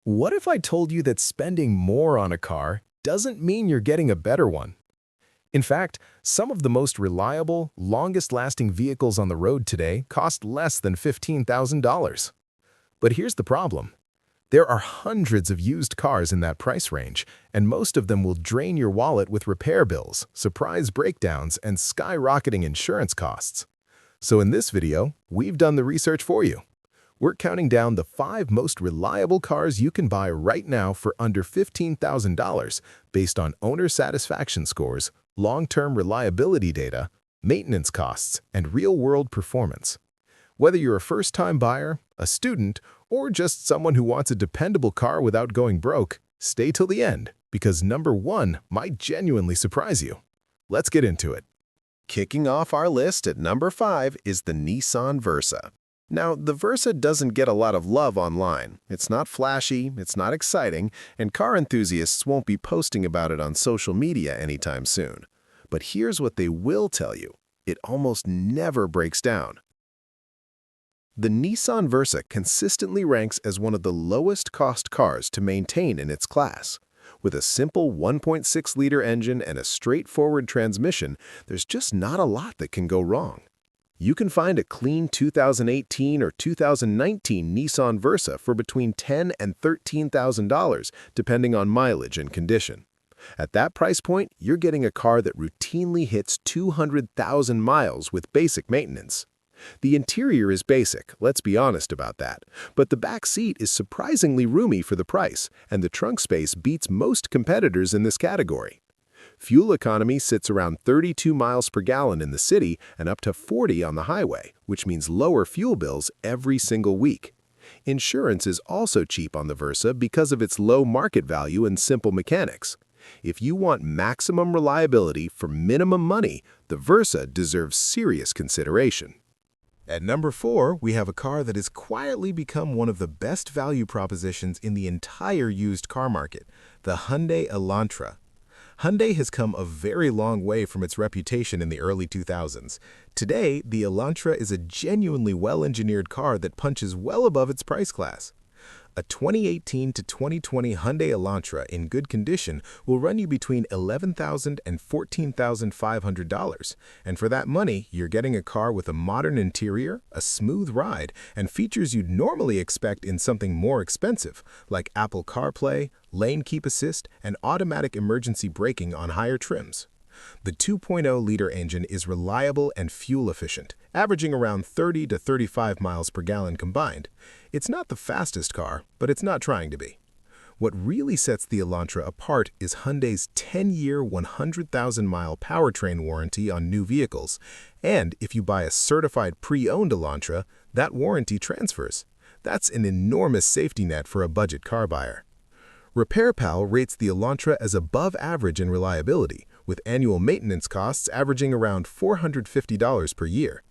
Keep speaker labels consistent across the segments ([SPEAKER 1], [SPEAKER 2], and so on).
[SPEAKER 1] What if I told you that spending more on a car doesn't mean you're getting a better one? In fact, some of the most reliable, longest-lasting vehicles on the road today cost less than $15,000. But here's the problem. There are hundreds of used cars in that price range, and most of them will drain your wallet with repair bills, surprise breakdowns, and skyrocketing insurance costs. So in this video, we've done the research for you. We're counting down the 5 most reliable cars you can buy right now for under $15,000 based on owner satisfaction scores, long-term reliability data, maintenance costs, and real-world performance. Whether you're a first-time buyer, a student, or just someone who wants a dependable car without going broke, stay till the end, because number 1 might genuinely surprise you. Let's get into it.
[SPEAKER 2] Kicking off our list at number 5 is the Nissan Versa. Now, the Versa doesn't get a lot of love online. It's not flashy, it's not exciting, and car enthusiasts won't be posting about it on social media anytime soon. But here's what they will tell you. It almost never breaks down. The Nissan Versa consistently ranks as one of the lowest-cost cars to maintain in its class. With a simple 1.6-liter engine and a straightforward transmission, there's just not a lot that can go wrong. You can find a clean 2018 or 2019 Nissan Versa for between $10,000 and $13,000, depending on mileage and condition. At that price point, you're getting a car that routinely hits 200,000 miles with basic maintenance. The interior is basic, let's be honest about that, but the back seat is surprisingly roomy for the price, and the trunk space beats most competitors in this category. Fuel economy sits around 32 miles per gallon in the city and up to 40 on the highway, which means lower fuel bills every single week. Insurance is also cheap on the Versa because of its low market value and simple mechanics. If you want maximum reliability for minimum money, the Versa deserves serious consideration. At number 4, we have a car that has quietly become one of the best value propositions in the entire used car market, the Hyundai Elantra. Hyundai has come a very long way from its reputation in the early 2000s. Today, the Elantra is a genuinely well-engineered car that punches well above its price class. A 2018 to 2020 Hyundai Elantra in good condition will run you between $11,000 and $14,500. And for that money, you're getting a car with a modern interior, a smooth ride, and features you'd normally expect in something more expensive, like Apple CarPlay, lane keep assist, and automatic emergency braking on higher trims. The 2.0-liter engine is reliable and fuel-efficient, averaging around 30 to 35 miles per gallon combined. It's not the fastest car, but it's not trying to be. What really sets the Elantra apart is Hyundai's 10-year, 100,000-mile powertrain warranty on new vehicles. And if you buy a certified pre-owned Elantra, that warranty transfers. That's an enormous safety net for a budget car buyer. RepairPal rates the Elantra as above average in reliability, with annual maintenance costs averaging around $450 per year.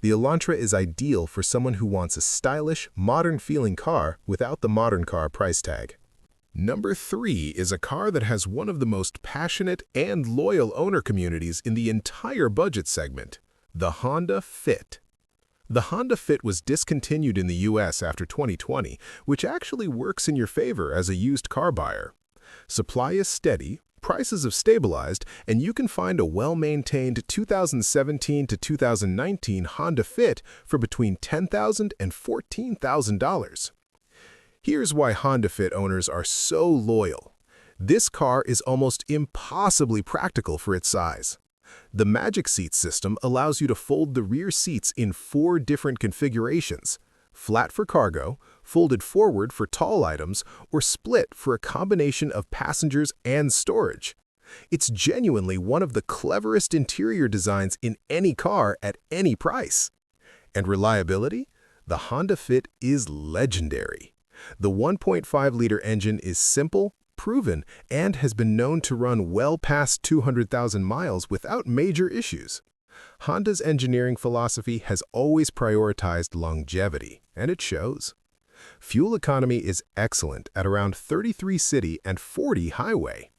[SPEAKER 2] The Elantra is ideal for someone who wants a stylish, modern-feeling car without the modern car price tag. Number 3 is a car that has one of the most passionate and loyal owner communities in the entire budget segment, the Honda Fit. The Honda Fit was discontinued in the US after 2020, which actually works in your favor as a used car buyer. Supply is steady, prices have stabilized, and you can find a well-maintained 2017 to 2019 Honda Fit for between $10,000 and $14,000. Here's why Honda Fit owners are so loyal. This car is almost impossibly practical for its size. The Magic Seat system allows you to fold the rear seats in 4 different configurations: flat for cargo, folded forward for tall items, or split for a combination of passengers and storage. It's genuinely one of the cleverest interior designs in any car at any price. And reliability? The Honda Fit is legendary. The 1.5-liter engine is simple, proven, and has been known to run well past 200,000 miles without major issues. Honda's engineering philosophy has always prioritized longevity, and it shows. Fuel economy is excellent at around 33 city and 40 highway.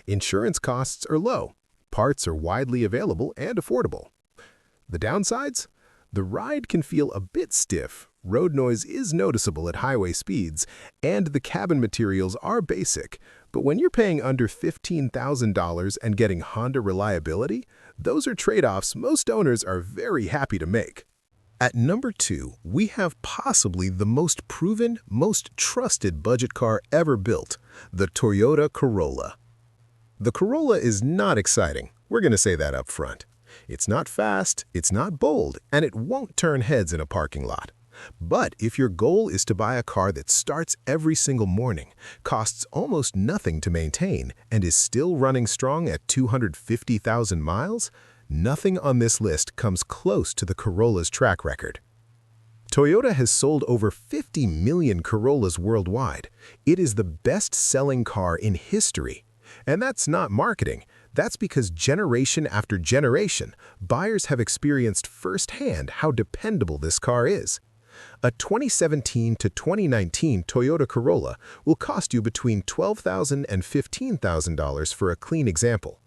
[SPEAKER 2] Insurance costs are low. Parts are widely available and affordable. The downsides? The ride can feel a bit stiff, road noise is noticeable at highway speeds, and the cabin materials are basic. But when you're paying under $15,000 and getting Honda reliability, those are trade-offs most owners are very happy to make. At number 2, we have possibly the most proven, most trusted budget car ever built, the Toyota Corolla. The Corolla is not exciting, we're going to say that up front. It's not fast, it's not bold, and it won't turn heads in a parking lot. But if your goal is to buy a car that starts every single morning, costs almost nothing to maintain, and is still running strong at 250,000 miles, nothing on this list comes close to the Corolla's track record. Toyota has sold over 50 million Corollas worldwide. It is the best-selling car in history. And that's not marketing. That's because generation after generation, buyers have experienced firsthand how dependable this car is. A 2017 to 2019 Toyota Corolla will cost you between $12,000 and $15,000 for a clean example.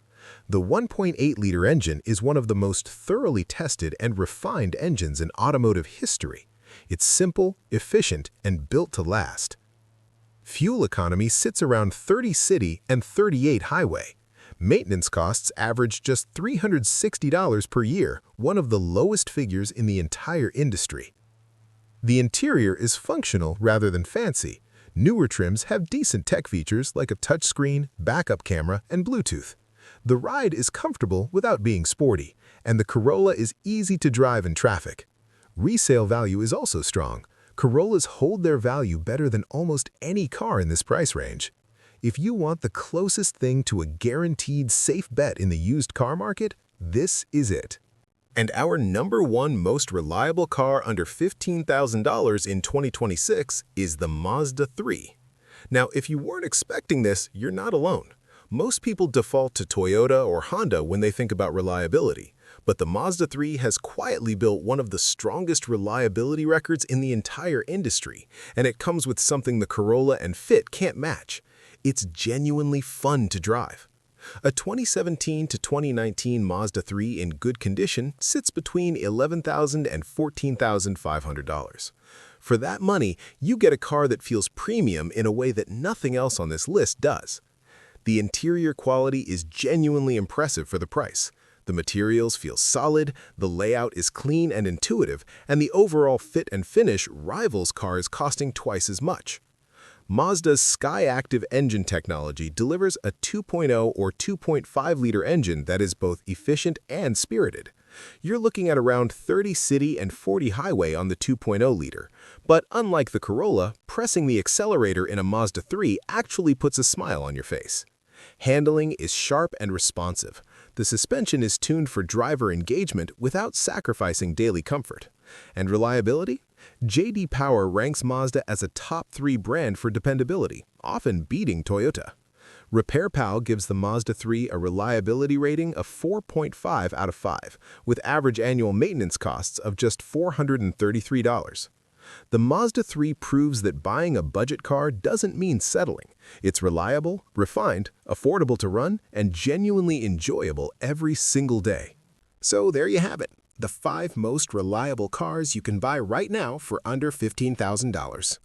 [SPEAKER 2] The 1.8-liter engine is one of the most thoroughly tested and refined engines in automotive history. It's simple, efficient, and built to last. Fuel economy sits around 30 city and 38 highway. Maintenance costs average just $360 per year, one of the lowest figures in the entire industry. The interior is functional rather than fancy. Newer trims have decent tech features like a touchscreen, backup camera, and Bluetooth. The ride is comfortable without being sporty, and the Corolla is easy to drive in traffic. Resale value is also strong. Corollas hold their value better than almost any car in this price range. If you want the closest thing to a guaranteed safe bet in the used car market, this is it. And our number 1 most reliable car under $15,000 in 2026 is the Mazda 3. Now, if you weren't expecting this, you're not alone. Most people default to Toyota or Honda when they think about reliability, but the Mazda 3 has quietly built one of the strongest reliability records in the entire industry, and it comes with something the Corolla and Fit can't match. It's genuinely fun to drive. A 2017 to 2019 Mazda 3 in good condition sits between $11,000 and $14,500. For that money, you get a car that feels premium in a way that nothing else on this list does. The interior quality is genuinely impressive for the price. The materials feel solid, the layout is clean and intuitive, and the overall fit and finish rivals cars costing twice as much. Mazda's Skyactiv engine technology delivers a 2.0 or 2.5-liter engine that is both efficient and spirited. You're looking at around 30 city and 40 highway on the 2.0-liter. But unlike the Corolla, pressing the accelerator in a Mazda 3 actually puts a smile on your face. Handling is sharp and responsive. The suspension is tuned for driver engagement without sacrificing daily comfort. And reliability? J.D. Power ranks Mazda as a top 3 brand for dependability, often beating Toyota. RepairPal gives the Mazda 3 a reliability rating of 4.5 out of 5, with average annual maintenance costs of just $433. The Mazda 3 proves that buying a budget car doesn't mean settling. It's reliable, refined, affordable to run, and genuinely enjoyable every single day. So there you have it, the 5 most reliable cars you can buy right now for under $15,000.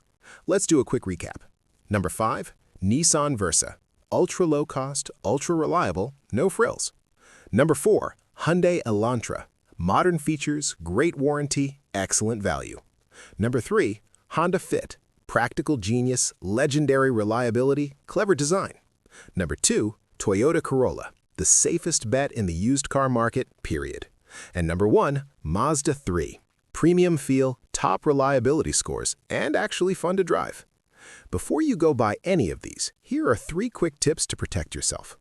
[SPEAKER 2] Let's do a quick recap. Number 5, Nissan Versa. Ultra low cost, ultra reliable, no frills. Number 4, Hyundai Elantra. Modern features, great warranty, excellent value. Number 3, Honda Fit. Practical genius, legendary reliability, clever design. Number 2, Toyota Corolla. The safest bet in the used car market, period. And number 1, Mazda 3. Premium feel, top reliability scores, and actually fun to drive. Before you go buy any of these, here are 3 quick tips to protect yourself.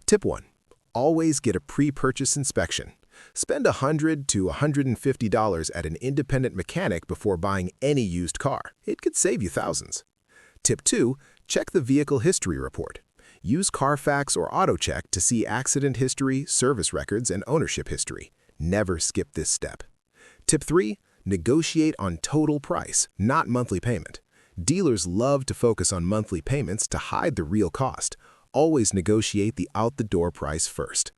[SPEAKER 2] Tip 1. Always get a pre-purchase inspection. Spend $100 to $150 at an independent mechanic before buying any used car. It could save you thousands. Tip 2. Check the vehicle history report. Use Carfax or AutoCheck to see accident history, service records, and ownership history. Never skip this step. Tip 3. Negotiate on total price, not monthly payment. Dealers love to focus on monthly payments to hide the real cost. Always negotiate the out-the-door price first.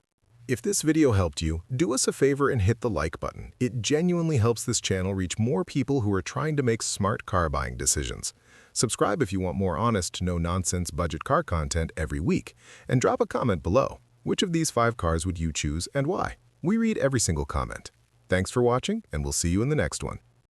[SPEAKER 1] If this video helped you, do us a favor and hit the like button. It genuinely helps this channel reach more people who are trying to make smart car buying decisions. Subscribe if you want more honest, no-nonsense budget car content every week. And drop a comment below. Which of these 5 cars would you choose and why? We read every single comment. Thanks for watching, and we'll see you in the next one.